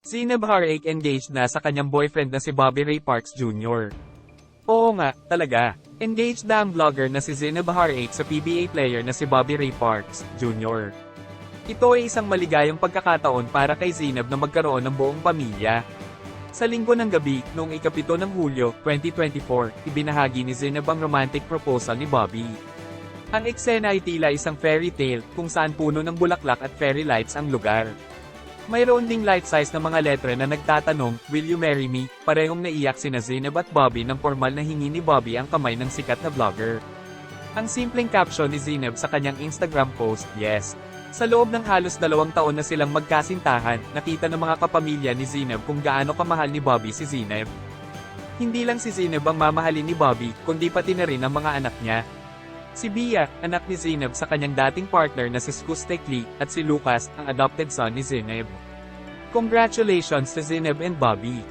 Zainab Harake engaged na sa kanyang boyfriend na si Bobby Ray Parks Jr. Oo nga, talaga. Engaged na ang vlogger na si Zainab Harake sa PBA player na si Bobby Ray Parks Jr. Ito ay isang maligayang pagkakataon para kay Zainab na magkaroon ng buong pamilya. Sa linggo ng gabi, noong ika-7 ng Hulyo, 2024, ibinahagi ni Zainab ang romantic proposal ni Bobby. Ang eksena ay tila isang fairy tale, kung saan puno ng bulaklak at fairy lights ang lugar. Mayroon ding light-size na mga letra na nagtatanong, "Will you marry me?" Parehong naiyak sina Zainab at Bobby nang formal na hingi ni Bobby ang kamay ng sikat na vlogger. Ang simpleng caption ni Zainab sa kanyang Instagram post, "Yes." Sa loob ng halos 2 taon na silang magkasintahan, nakita ng mga kapamilya ni Zainab kung gaano kamahal ni Bobby si Zainab. Hindi lang si Zainab ang mamahalin ni Bobby, kundi pati na rin ang mga anak niya. Si Bia, anak ni Zainab sa kanyang dating partner na si Skuz Tekli, at si Lucas, ang adopted son ni Zainab. Congratulations to Zainab and Bobby.